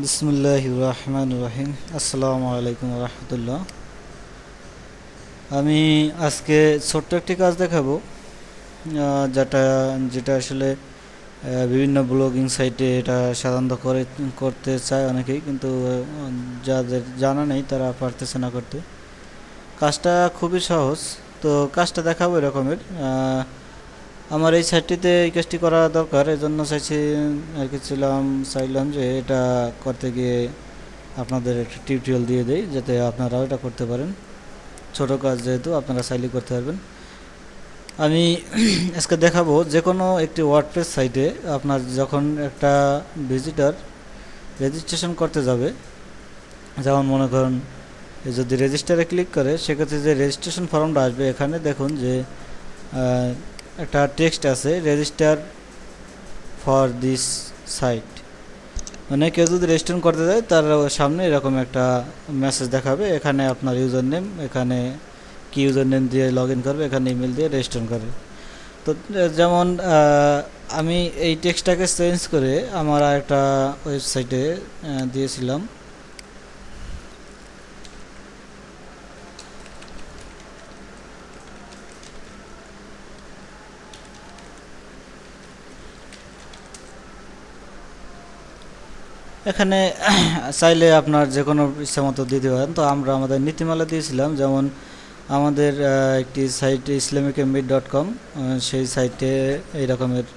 বিসমিল্লাহির রহমানির রহিম। আসসালামু আলাইকুম রহমতুল্লাহ। আমি আজকে ছোট্ট একটি কাজ দেখাবো, যেটা যেটা আসলে বিভিন্ন ব্লগিং সাইটে এটা সাধারণত করতে চায় অনেকেই, কিন্তু যাদের জানা নেই তারা পারতেছে না করতে। কাজটা খুবই সহজ, তো কাজটা দেখাবো এরকমের। আমার এই সাইটটিতে এই কাজটি করা দরকার, এজন্য চাইলাম যে এটা করতে গিয়ে আপনাদের একটা টিউটোরিয়াল দিয়ে দেই, যাতে আপনারাও এটা করতে পারেন। ছোট কাজ যেহেতু আপনারা চাইলে করতে পারবেন। আমি আজকে দেখাবো যে কোনো একটি ওয়ার্ডপ্রেস সাইটে আপনার যখন একটা ভিজিটর রেজিস্ট্রেশন করতে যাবে, যেমন মনে করেন যদি রেজিস্টারে ক্লিক করে, সেক্ষেত্রে যে রেজিস্ট্রেশন ফর্মটা আসবে, এখানে দেখুন যে একটা টেক্সট আছে, রেজিস্টার ফর দিস সাইট। মানে কেউ যদি রেজিস্ট্রেশন করতে যায় তার সামনে এরকম একটা মেসেজ দেখাবে, এখানে আপনার ইউজার নেম, এখানে কি ইউজার নেম দিয়ে লগ ইন করবে, এখানে ইমেল দিয়ে রেজিস্ট্রেশন করবে। তো যেমন আমি এই টেক্সটটাকে চেঞ্জ করে আমার একটা ওয়েবসাইটে দিয়েছিলাম। এখানে চাইলে আপনার যে কোনো ইচ্ছা মতো দিতে পারেন। তো আমরা আমাদের নীতিমালা দিয়েছিলাম, যেমন আমাদের একটি সাইট islamic.com, সেই সাইটে এই রকমের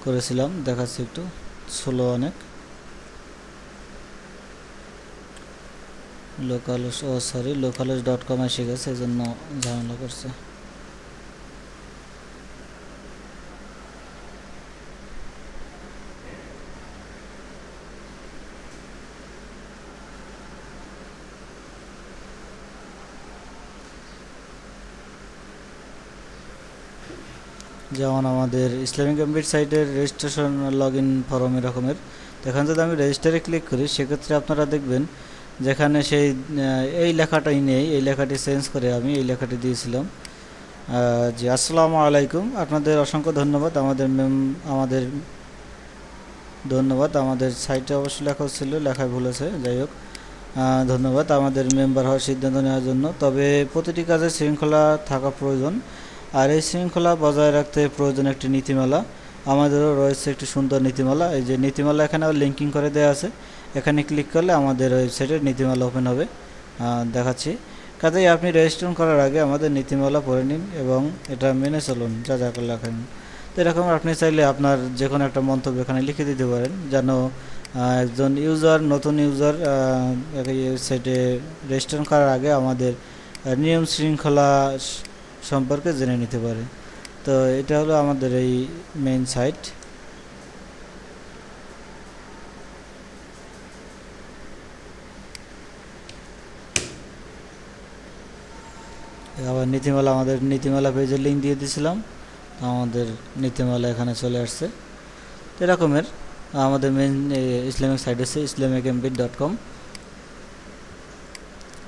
করেছিলাম, দেখাচ্ছি একটু স্লো অনেক। লোকালস.com এসে গেছে, এই জন্য ঝামেলা করছে। যেমন আমাদের ইসলামিক এমবিট সাইটের রেজিস্ট্রেশন লগ ইন ফর্ম এরকমের। তো এখানে যদি আমি রেজিস্টারে ক্লিক করি, সেক্ষেত্রে আপনারা দেখবেন যেখানে সেই এই লেখাটাই নেই, এই লেখাটি চেঞ্জ করে আমি এই লেখাটি দিয়েছিলাম যে আসসালামু আলাইকুম, আপনাদের অসংখ্য ধন্যবাদ। আমাদের সাইটে অবশ্যই লেখা ছিল, লেখায় ভুল আছে, যাই হোক। ধন্যবাদ আমাদের মেম্বার হওয়ার সিদ্ধান্ত নেওয়ার জন্য। তবে প্রতিটি কাজে শৃঙ্খলা থাকা প্রয়োজন, আর এই শৃঙ্খলা বজায় রাখতে প্রয়োজন একটি নীতিমালা। আমাদেরও রয়েছে একটি সুন্দর নীতিমালা। এই যে নীতিমালা এখানে লিঙ্কিং করে দেওয়া আছে, এখানে ক্লিক করলে আমাদের ওয়েবসাইটের নীতিমালা ওপেন হবে, দেখাচ্ছি। কাজেই আপনি রেজিস্ট্রেশন করার আগে আমাদের নীতিমালা পড়ে নিন এবং এটা মেনে চলুন, যা যা করে লেখেন। তো এরকম আপনি চাইলে আপনার যে কোনো একটা মন্তব্য এখানে লিখে দিতে পারেন, যেন একজন নতুন ইউজার এই ওয়েবসাইটে রেজিস্ট্রেশন করার আগে আমাদের নিয়ম শৃঙ্খলা সম্পর্কে জেনে নিতে পারে। তো এটা হলো আমাদের এই মেইন সাইট। আবার আমাদের নীতিমালা পেজের লিঙ্ক দিয়ে দিয়েছিলাম, আমাদের নীতিমালা এখানে চলে আসছে। তো এরকমের আমাদের মেইন ইসলামিক সাইট আছে islamic.com।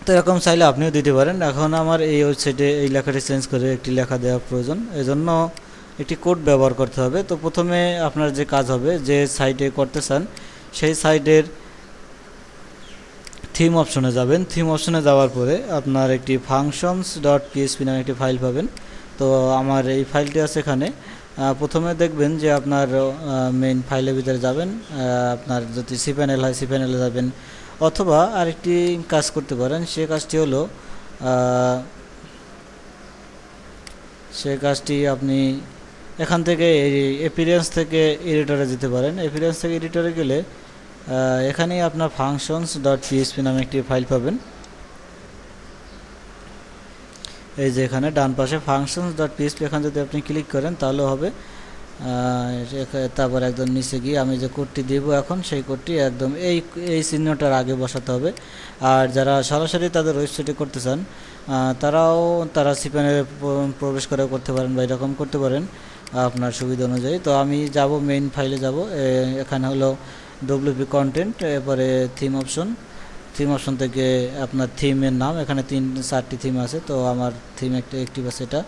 তো এরকম চাইলে আপনিও দিতে পারেন। এখন আমার এই ওয়েবসাইটে এই লেখাটি চেঞ্জ করে একটি লেখা দেওয়া প্রয়োজন, এজন্য একটি কোড ব্যবহার করতে হবে। তো প্রথমে আপনার যে কাজ হবে, যে সাইটে করতে চান সেই সাইটের থিম অপশনে যাবেন। থিম অপশনে যাওয়ার পরে আপনার একটি functions.php নামে একটি ফাইল পাবেন। তো আমার এই ফাইলটি আছে এখানে। প্রথমে দেখবেন যে আপনার মেইন ফাইলের ভিতরে যাবেন, আপনার যদি cPanel হয় cPanel-এ যাবেন, অথবা আরেকটি কাজ করতে পারেন। সে কাজটি আপনি এখান থেকে অ্যাপিয়ারেন্স থেকে এডিটরে যেতে পারেন। অ্যাপিয়ারেন্স থেকে এডিটরে গেলে এখানেই আপনার functions.php নামে একটি ফাইল পাবেন। এই যে এখানে ডান পাশে functions.php, এখানে যদি আপনি ক্লিক করেন তাহলে হবে। তারপর একদম নিচে গিয়ে আমি যে কোডটি দেব এখন, সেই কোডটি একদম এই চিহ্নটার আগে বসাতে হবে। আর যারা সরাসরি তাদের ওয়েবসাইটে করতে চান, তারা cPanel-এ প্রবেশ করে করতে পারেন, বা এরকম করতে পারেন আপনার সুবিধা অনুযায়ী। তো আমি যাব মেইন ফাইলে যাব, এখানে হলো WP কন্টেন্ট, এরপরে থিম অপশন থেকে আপনার থিমের নাম, এখানে 3-4টি থিম আছে। তো আমার থিম একটা অ্যাক্টিভ আছে, এটা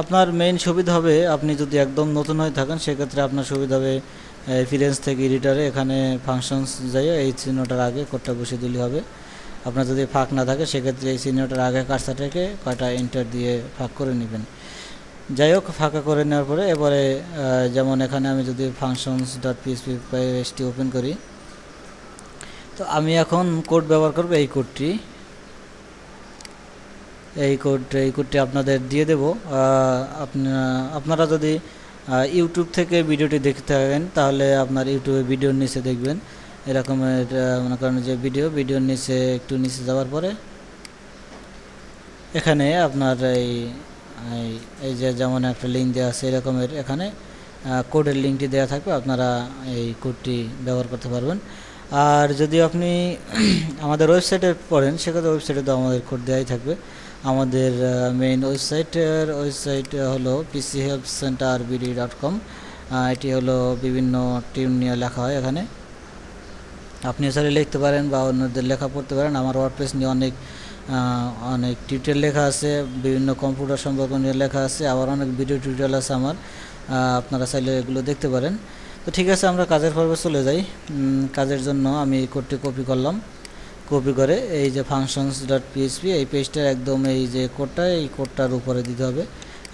আপনার মেইন সুবিধা হবে, আপনি যদি একদম নতুন হয়ে থাকেন সেক্ষেত্রে আপনার সুবিধা হবে ফ্রিল্যান্স থেকে এডিটরে এখানে ফাংশনস যাই এই চিহ্নটার আগে কোডটা বসিয়ে দিলে হবে। আপনার যদি ফাঁক না থাকে সেক্ষেত্রে এই চিহ্নটার আগে কার্সারটাকে কয়টা এন্টার দিয়ে ফাঁক করে নেবেন। যাই হোক, ফাঁকা করে নেওয়ার পরে এবারে যেমন এখানে আমি যদি ফাংশনস ডট পিএসপি পেজটি ওপেন করি, তো আমি এখন কোড ব্যবহার করব এই কোডটি। এই কোডটি আপনাদের দিয়ে দেব। আপনারা যদি ইউটিউব থেকে ভিডিওটি দেখতে থাকেন তাহলে আপনার ইউটিউবে ভিডিওর নিচে দেখবেন এরকমের মনে করেন যে ভিডিওর নিচে একটু নিচে যাওয়ার পরে এখানে আপনার এই যে যেমন একটা লিঙ্ক দেওয়া আছে এরকমের, এখানে কোডের লিঙ্কটি দেওয়া থাকবে, আপনারা এই কোডটি ব্যবহার করতে পারবেন। আর যদি আপনি আমাদের ওয়েবসাইটে পড়েন সেক্ষেত্রে ওয়েবসাইটে তো আমাদের কোড দেওয়াই থাকবে। আমাদের মেইন ওয়েবসাইট হলো pchealthcenterbd.com। এটি হলো বিভিন্ন টিম নিয়ে লেখা হয়। এখানে আপনি আসলে লিখতে পারেন বা অন্যদের লেখা পড়তে পারেন। আমার ওয়ার্ডপ্রেস নিয়ে অনেক টিউটোরিয়াল লেখা আছে, বিভিন্ন কম্পিউটার সম্পর্ক নিয়ে লেখা আছে, আবার অনেক ভিডিও টিউটোরিয়াল আছে আমার, আপনারা চাইলে এগুলো দেখতে পারেন। তো ঠিক আছে, আমরা কাজের পর্বে চলে যাই। কাজের জন্য আমি এই কোডটি কপি করলাম। কপি করে এই যে ফাংশনস ডট পিএসপি এই পেজটার একদম এই যে কোডটা, এই কোডটার উপরে দিতে হবে।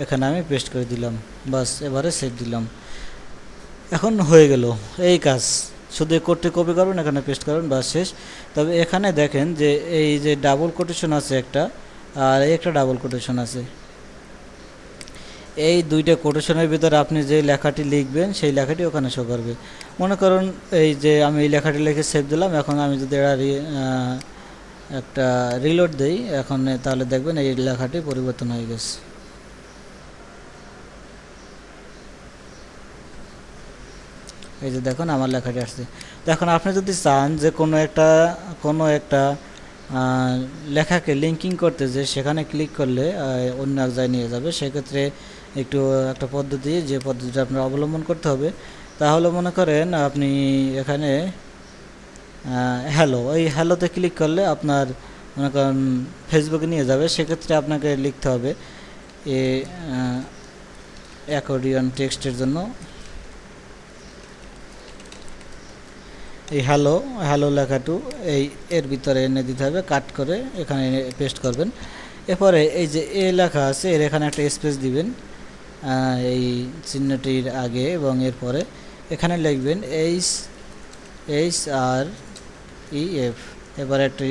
এখানে আমি পেস্ট করে দিলাম, বাস এবারে সেভ দিলাম। এখন হয়ে গেল এই কাজ। শুধু এই কোডটি কপি করবেন, এখানে পেস্ট করবেন, বাস শেষ। তবে এখানে দেখেন যে এই যে ডাবল কোটেশন আছে একটা, আর একটা ডাবল কোটেশন আছে। এই দুইটা কোটেশনের ভিতরে আপনি যে লেখাটি লিখবেন সেই লেখাটি ওখানে শো করবে। মনে করুন এই যে আমি এই লেখাটি লিখে সেভ দিলাম। এখন আমি যদি একটা রিলোড দেই এখন, তাহলে দেখবেন এই লেখাটি পরিবর্তন হয়ে গেছে। এই যে দেখুন আমার লেখাটি আসছে। তো এখন আপনি যদি চান যে কোনো একটা লেখাকে লিঙ্কিং করতে, যে সেখানে ক্লিক করলে অন্য এক জায়গায় নিয়ে যাবে, সেক্ষেত্রে একটা পদ্ধতি, যে পদ্ধতিটা আপনার অবলম্বন করতে হবে তাহলে মনে করেন আপনি এখানে এই হ্যালোতে ক্লিক করলে আপনার মনে করেন ফেসবুকে নিয়ে যাবে। সেক্ষেত্রে আপনাকে লিখতে হবে অ্যাকর্ডিয়ন টেক্সটের জন্য এই হ্যালো লেখাটু এর ভিতরে এনে দিতে হবে, কাট করে এখানে পেস্ট করবেন। এরপরে এই যে লেখা আছে এর এখানে একটা স্পেস দিবেন এই চিহ্নটির আগে, এবং এরপরে এখানে লিখবেন HREF। এবারে একটি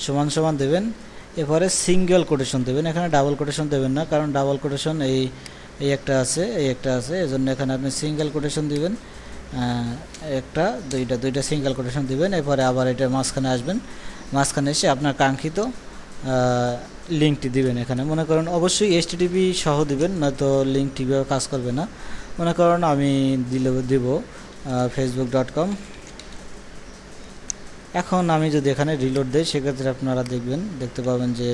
সমান সমান দেবেন। এরপরে সিঙ্গেল কোটেশন দেবেন, এখানে ডাবল কোটেশন দেবেন না, কারণ ডাবল কোটেশন এই একটা আছে এজন্য এখানে আপনি সিঙ্গেল কোটেশন দিবেন। দুইটা সিঙ্গেল কোটেশন দিবেন। এরপরে আবার এটা মাঝখানে আসবেন, মাঝখানে এসে আপনার কাঙ্ক্ষিত লিঙ্কটি দিবেন। এখানে মনে করেন অবশ্যই HTTP সহ দিবেন, নয়তো লিঙ্কটি কাজ করবে না। মনে করেন আমি দিব facebook.com। এখন আমি যদি এখানে রিলোড দেই সেক্ষেত্রে আপনারা দেখতে পাবেন যে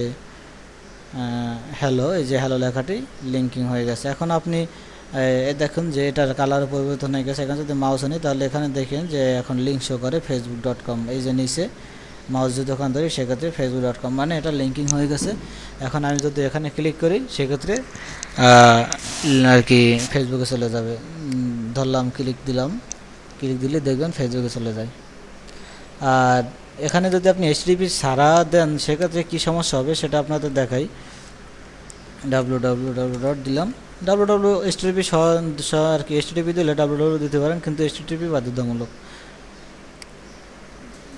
এই যে হ্যালো লেখাটি লিঙ্কিং হয়ে গেছে। এখন আপনি দেখুন যে এটার কালার পরিবর্তন হয়ে গেছে। এখানে যদি মাউস আনি তাহলে এখানে দেখেন যে এখন লিঙ্ক শো করে facebook.com। এই যে নিচে মাউস যদি ওখান ধরি সেক্ষেত্রে facebook.com, মানে এটা লিঙ্কিং হয়ে গেছে। এখন আমি যদি এখানে ক্লিক করি সেক্ষেত্রে আর কি ফেসবুকে চলে যাবে। ধরলাম ক্লিক দিলে দেখবেন ফেসবুকে চলে যায়। আর এখানে যদি আপনি HTTP ছাড়া দেন সেক্ষেত্রে কী সমস্যা হবে সেটা আপনাদের দেখাই। www দিলাম, HTTP আর কি HTTP দিলে www দিতে পারেন, কিন্তু HTTP বাধ্যতামূলক।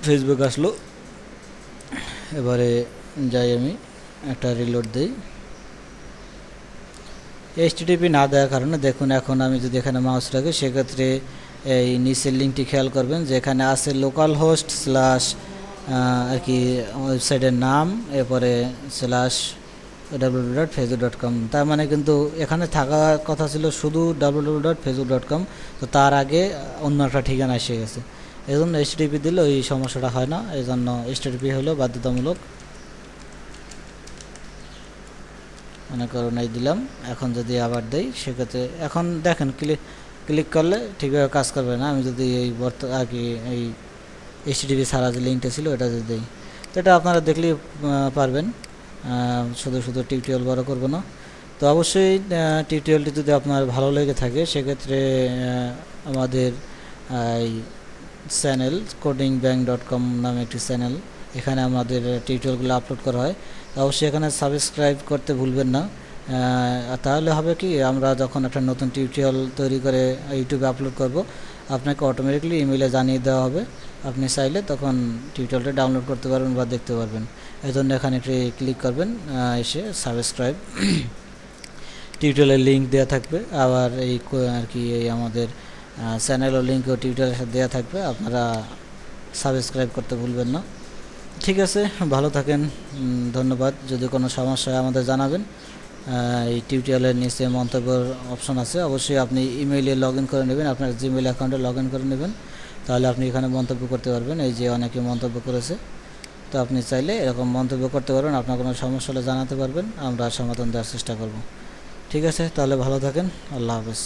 ফেসবুক আসলো। এবারে যাই আমি একটা রিলোড দিই। HTTP না দেওয়ার কারণে দেখুন এখন আমি যদি এখানে মাউস রাখি সেক্ষেত্রে এই নিচের লিঙ্কটি খেয়াল করবেন যে এখানে আছে লোকাল হোস্ট / আর কি ওয়েবসাইটের নাম, এরপরে www.facebook.com। তার মানে কিন্তু এখানে থাকার কথা ছিল শুধু www.facebook.com, তো তার আগে অন্য একটা ঠিকানা এসে গেছে। এই জন্য HTTP দিলে ওই সমস্যাটা হয় না, এই জন্য HTTP হলো বাধ্যতামূলক। মনে করুন এই দিলাম। এখন যদি আবার দেই সেক্ষেত্রে এখন দেখেন ক্লিক করলে ঠিকভাবে কাজ করবে না। আমি যদি আর কি এই HTTP ছাড়া যে লিঙ্কটা ছিল এটা যদি দিই, তো এটা আপনারা দেখলেই পারবেন, শুধু টিউটোরিয়াল বড় করব না। তো অবশ্যই টিউটোরিয়ালটি যদি আপনার ভালো লেগে থাকে সেক্ষেত্রে আমাদের এই চ্যানেল codingbank.com নামে একটি চ্যানেল, এখানে আমাদের টিউটোরিয়ালগুলো আপলোড করা হয়। অবশ্যই এখানে সাবস্ক্রাইব করতে ভুলবেন না। তাহলে হবে কি, আমরা যখন একটা নতুন টিউটোরিয়াল তৈরি করে ইউটিউবে আপলোড করব আপনাকে অটোমেটিকলি ইমেইলে জানিয়ে দেওয়া হবে। আপনি চাইলে তখন টিউটোরিয়ালটা ডাউনলোড করতে পারবেন বা দেখতে পারবেন। এই জন্য এখানে একটি ক্লিক করবেন, এসে সাবস্ক্রাইব টিউটোরিয়ালের লিঙ্ক দেওয়া থাকবে। আবার এই আর কি এই আমাদের চ্যানেল ও লিঙ্ক ও টিউটোরিয়ালের সাথে দেওয়া থাকবে, আপনারা সাবস্ক্রাইব করতে ভুলবেন না। ঠিক আছে, ভালো থাকেন, ধন্যবাদ। যদি কোনো সমস্যা হয় আমাদের জানাবেন। এই টিউটোরিয়ালের নিচে মন্তব্যের অপশন আছে, অবশ্যই আপনি ইমেইলে লগ ইন করে নেবেন, আপনার জিমেইল অ্যাকাউন্টে লগ ইন করে নেবেন, তাহলে আপনি এখানে মন্তব্য করতে পারবেন। এই যে অনেকে মন্তব্য করেছে, তো আপনি চাইলে এরকম মন্তব্য করতে পারবেন, আপনার কোনো সমস্যা হলে জানাতে পারবেন, আমরা সমাধান দেওয়ার চেষ্টা করব। ঠিক আছে, তাহলে ভালো থাকেন, আল্লাহ হাফেজ।